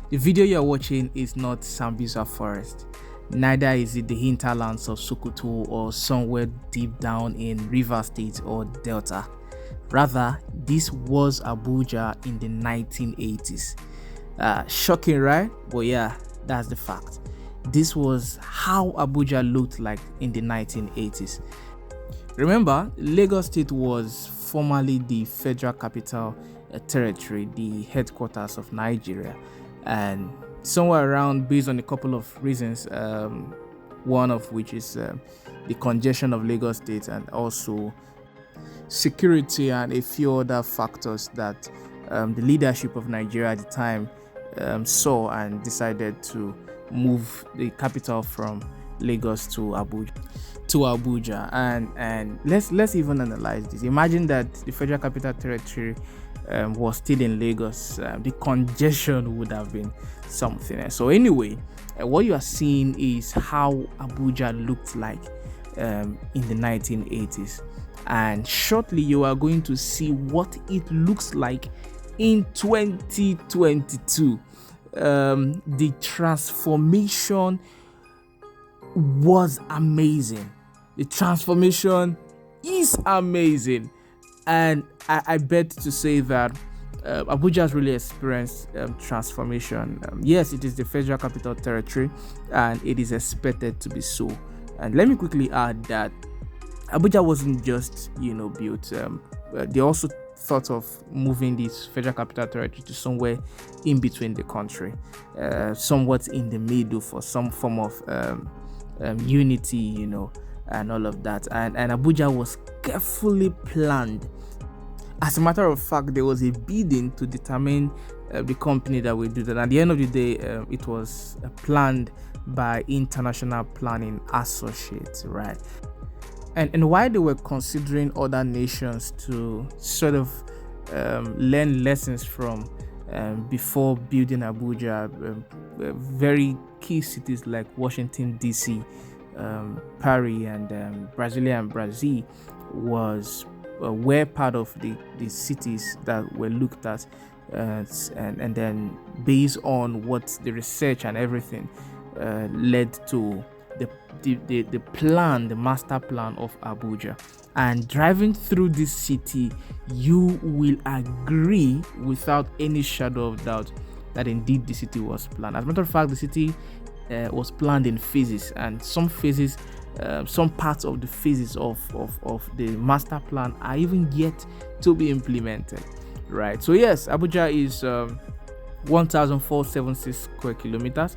The video you're watching is not Sambisa Forest, neither is it the hinterlands of Sokoto or somewhere deep down in Rivers State or Delta. Rather, this was Abuja in the 1980s. Shocking, right? But yeah, that's the fact. This was how Abuja looked like in the 1980s. Remember, Lagos State was formerly the Federal Capital Territory, the headquarters of Nigeria, and somewhere around, based on a couple of reasons, one of which is the congestion of Lagos State and also security and a few other factors that the leadership of Nigeria at the time saw and decided to move the capital from Lagos to Abuja. And let's even analyze this. Imagine that the Federal Capital Territory was still in Lagos. The congestion would have been something else. So anyway, what you are seeing is how Abuja looked like in the 1980s, and shortly you are going to see what it looks like in 2022. The transformation was amazing. The transformation is amazing, and I bet to say that Abuja has really experienced transformation. Yes, it is the Federal Capital Territory, and it is expected to be so. And let me quickly add that Abuja wasn't just built. They also thought of moving this Federal Capital Territory to somewhere in between the country, somewhat in the middle for some form of unity, and all of that. And Abuja was carefully planned. As a matter of fact, there was a bidding to determine the company that will do that. At the end of the day, it was planned by International Planning Associates, right? And while they were considering other nations to sort of learn lessons from before building Abuja, very key cities like Washington, D.C., Paris, and Brazil were part of the cities that were looked at, and then based on what the research and everything led to the plan, the master plan of Abuja. And driving through this city, you will agree without any shadow of doubt that indeed the city was planned. As a matter of fact, the city was planned in phases, and some parts of the phases of the master plan are even yet to be implemented, right? So yes, Abuja is 1,476 square kilometers,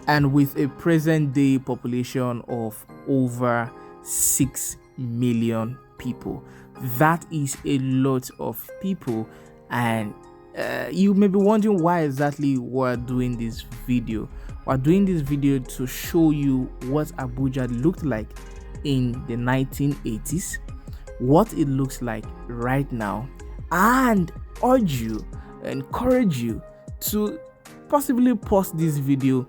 and with a present day population of over 6 million people. That is a lot of people, and you may be wondering why exactly we're doing this video. We're doing this video to show you what Abuja looked like in the 1980s, what it looks like right now, and encourage you to possibly pause this video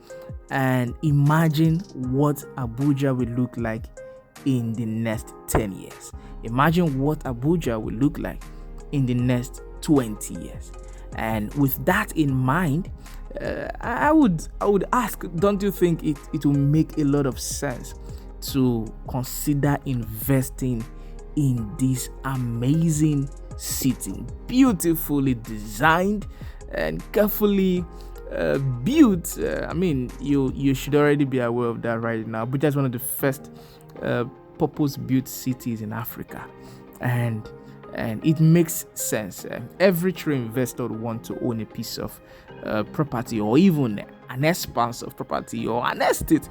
and imagine what Abuja will look like in the next 10 years. Imagine what Abuja will look like in the next 20 years. And with that in mind, I would ask, don't you think it will make a lot of sense to consider investing in this amazing city, beautifully designed and carefully built? I mean, you should already be aware of that right now. Abuja is one of the first purpose-built cities in Africa, and it makes sense. Every true investor would want to own a piece of property, or even an expanse of property or an estate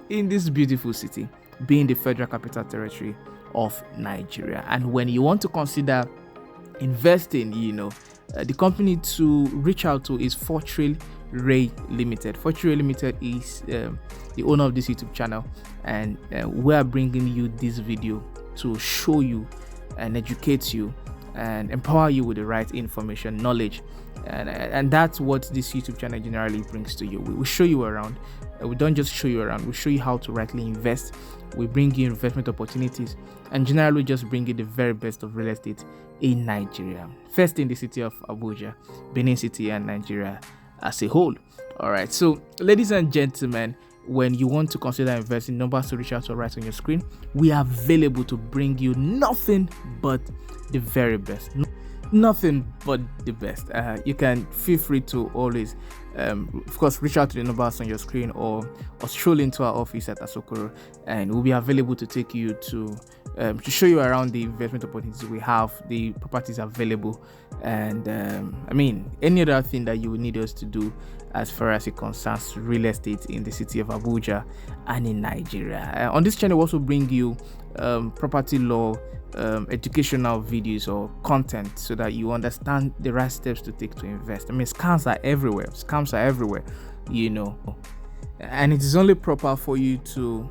in this beautiful city, being the Federal Capital Territory of Nigeria. And when you want to consider investing, the company to reach out to is Fortreal Rei Ltd. Fortreal Ltd is the owner of this YouTube channel, and we are bringing you this video to show you and educate you and empower you with the right information, knowledge, and that's what this YouTube channel generally brings to you. We show you around. We don't just show you around, we show you how to rightly invest. We bring you investment opportunities, and generally just bring you the very best of real estate in Nigeria. First in the city of Abuja, Benin City, and Nigeria as a whole. All right, so ladies and gentlemen, when you want to consider investing, numbers to reach out to right on your screen. We are available to bring you nothing but the very best. Nothing but the best. You can feel free to always, of course, reach out to the numbers on your screen, or stroll into our office at Asokoro, and we'll be available to take you to show you around the investment opportunities we have, the properties available, and I mean, any other thing that you would need us to do as far as it concerns real estate in the city of Abuja and in Nigeria. On this channel, we also bring you property law, educational videos or content, so that you understand the right steps to take to invest. I mean, scams are everywhere, you know, and it is only proper for you to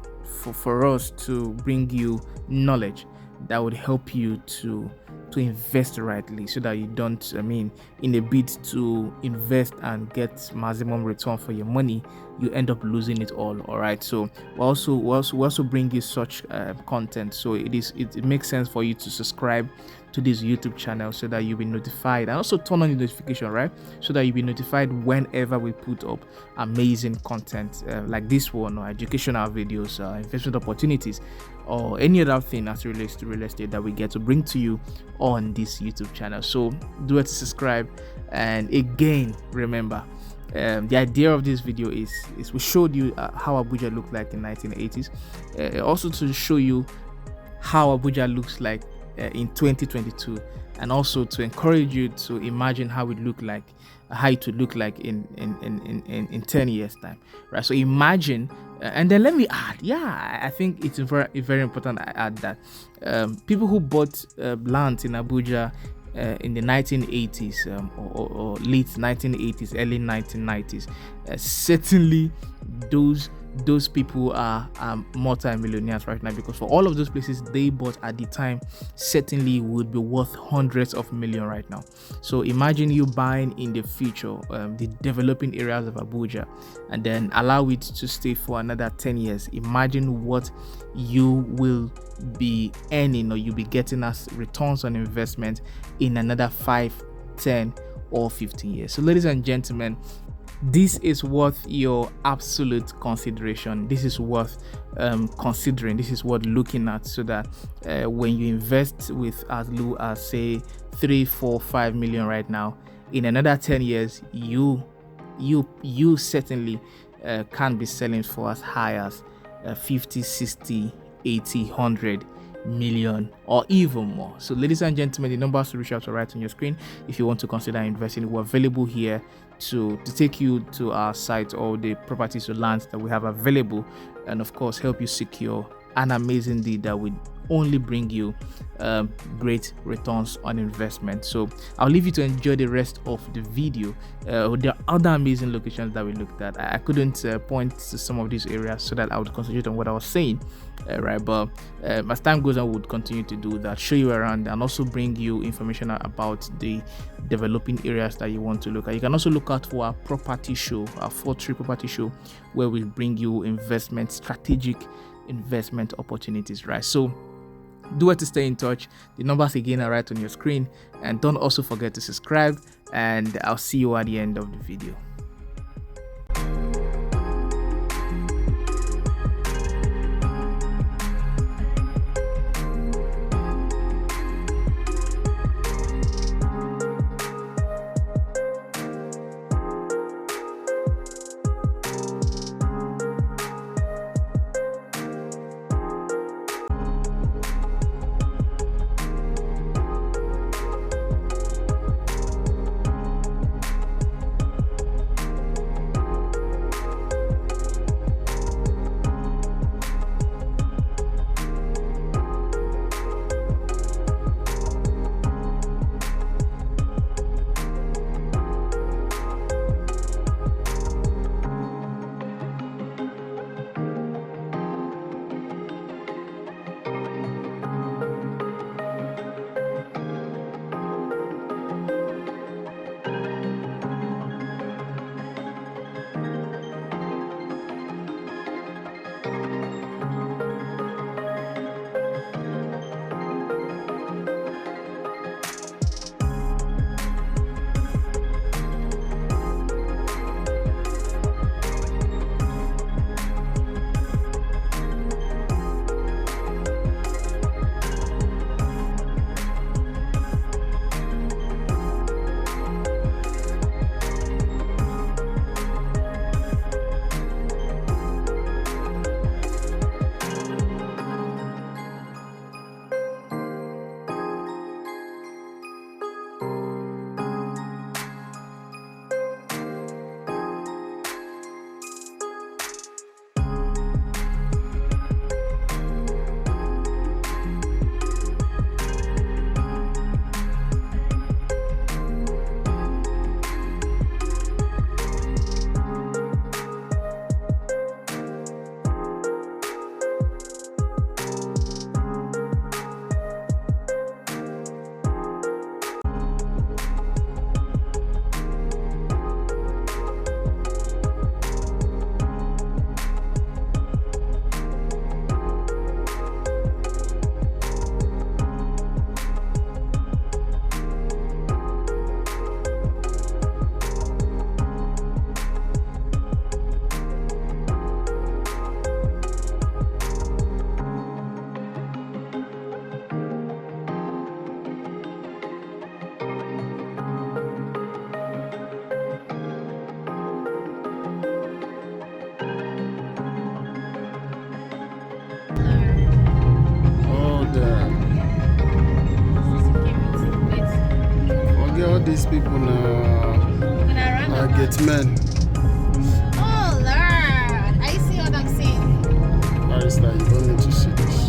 for us to bring you knowledge that would help you to invest rightly, so that you don't, I mean, in a bid to invest and get maximum return for your money, you end up losing it all. All right, so we also bring you such content, so it makes sense for you to subscribe to this YouTube channel, so that you'll be notified, and also turn on the notification, right, so that you'll be notified whenever we put up amazing content like this one, or educational videos, investment opportunities, or any other thing as it relates to real estate that we get to bring to you on this YouTube channel. So do it to subscribe. And again, remember, the idea of this video is we showed you how Abuja looked like in 1980s, also to show you how Abuja looks like in 2022, and also to encourage you to imagine how it would look like in 10 years time, right? So imagine, and then let me add, I think it's very important I add that people who bought land in Abuja in the 1980s or late 1980s, early 1990s, certainly those people are multi-millionaires right now, because for all of those places they bought at the time certainly would be worth hundreds of millions right now. So imagine you buying in the future the developing areas of Abuja, and then allow it to stay for another 10 years. Imagine what you will be earning, or you'll be getting as returns on investment in another 5, 10 or 15 years. So ladies and gentlemen, this is worth your absolute consideration. This is worth considering. This is worth looking at, so that when you invest with as low as say 3, 4, 5 million right now, in another 10 years you certainly can be selling for as high as 50, 60, 80, 100 million or even more. So ladies and gentlemen, the numbers to reach out to right on your screen if you want to consider investing. We're available here to take you to our site, or the properties or lands that we have available, and of course help you secure an amazing deal that will only bring you great returns on investment. So I'll leave you to enjoy the rest of the video. There are other amazing locations that we looked at. I couldn't point to some of these areas so that I would concentrate on what I was saying, right? But as time goes on, we would continue to do that, show you around, and also bring you information about the developing areas that you want to look at. You can also look out for our property show, our Fortreal property show, where we bring you strategic investment opportunities, right? So do it to stay in touch. The numbers again are right on your screen, and don't also forget to subscribe, and I'll see you at the end of the video. these people now. Get men. Oh Lord, I see what I'm seeing. Barrister, you don't need to see this.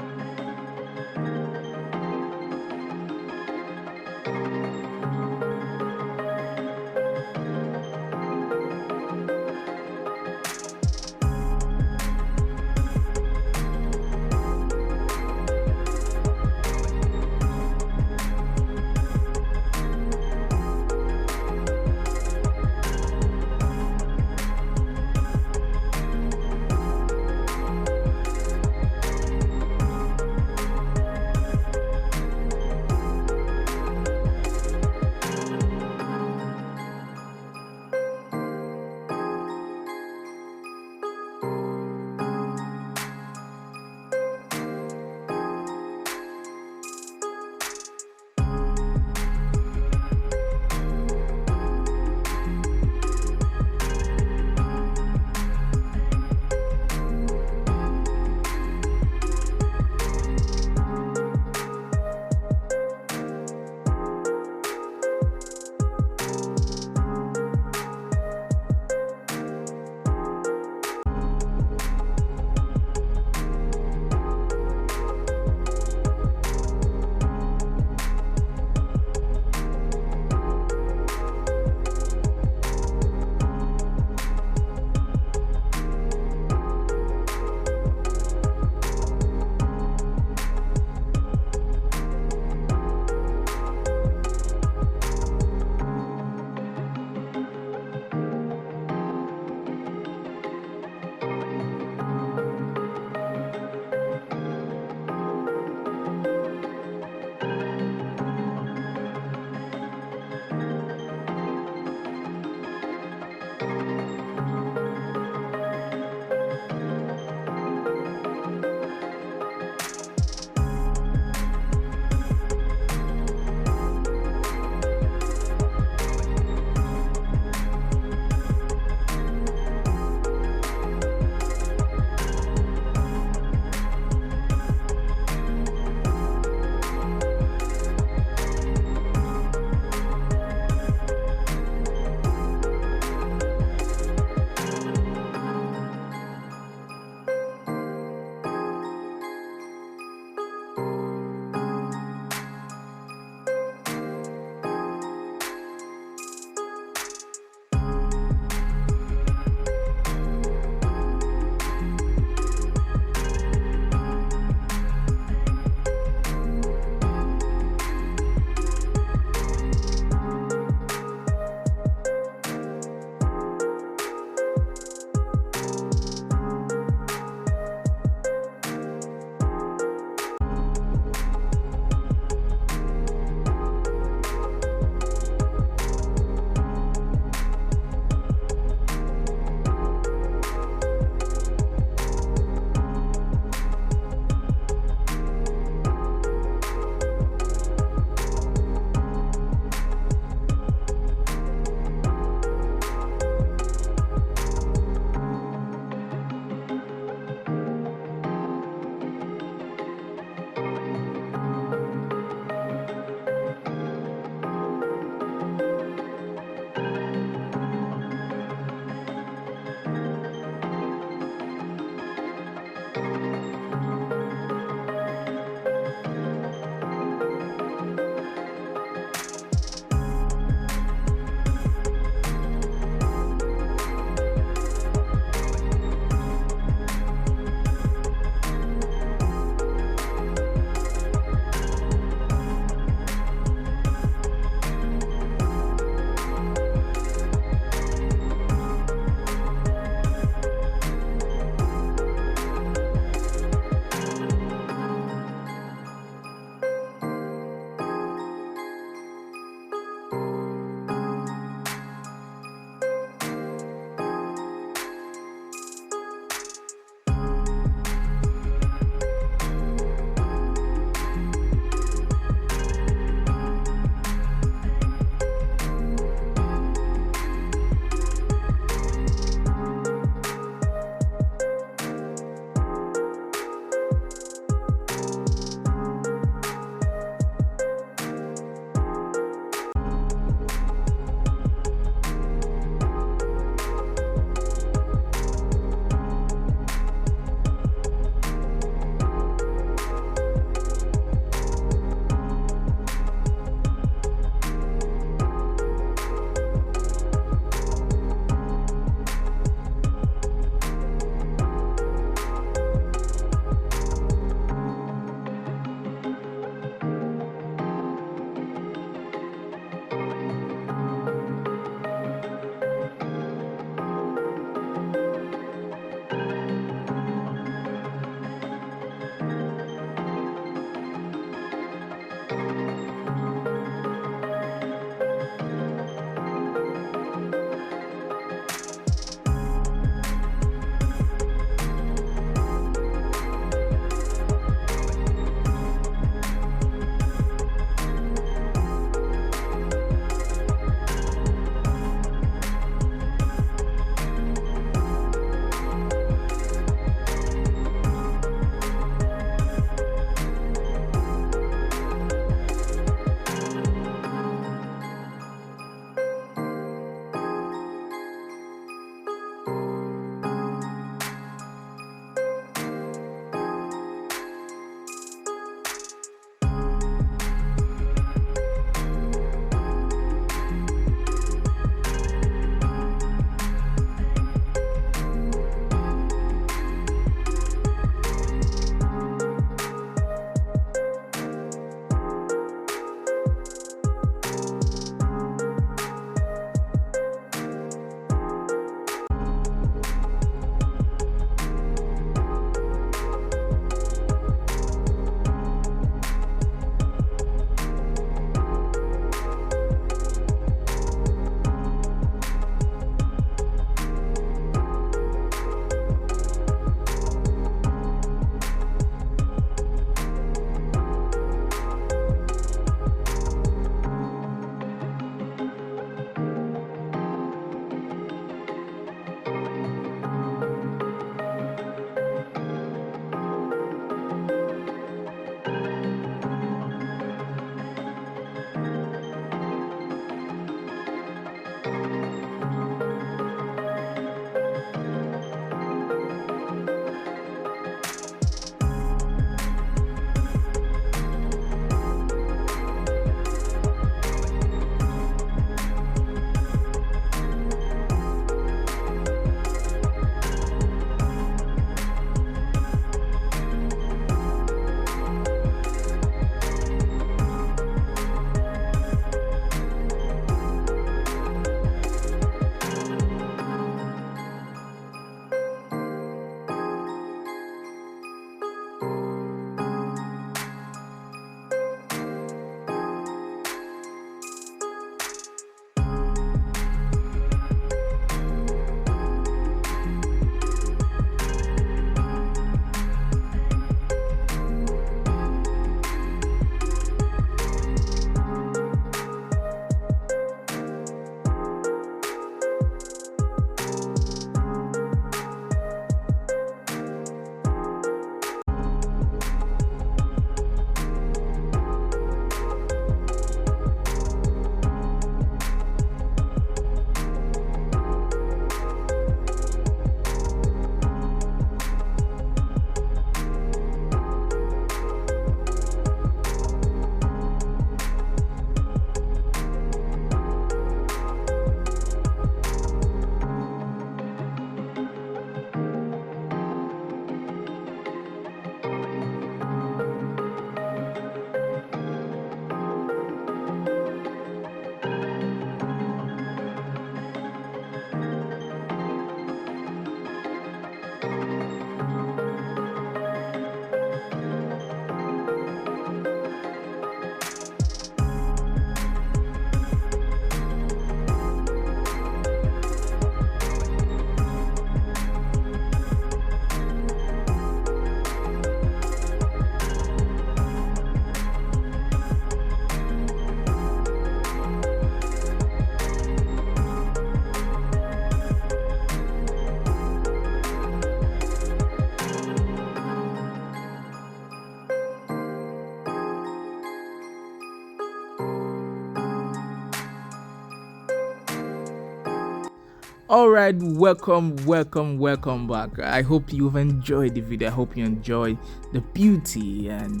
All right, welcome back. I hope you've enjoyed the video. I hope you enjoy the beauty and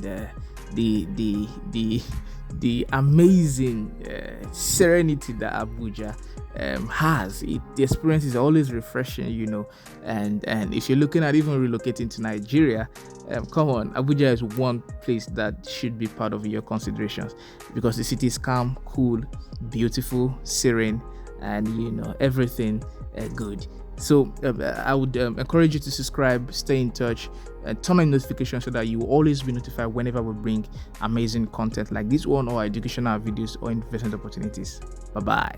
the amazing serenity that Abuja has. The experience is always refreshing, you know. And if you're looking at even relocating to Nigeria, come on, Abuja is one place that should be part of your considerations, because the city is calm, cool, beautiful, serene, and you know, everything good. So I would encourage you to subscribe, stay in touch, turn on notifications so that you will always be notified whenever we bring amazing content like this one, or educational videos, or investment opportunities. Bye bye.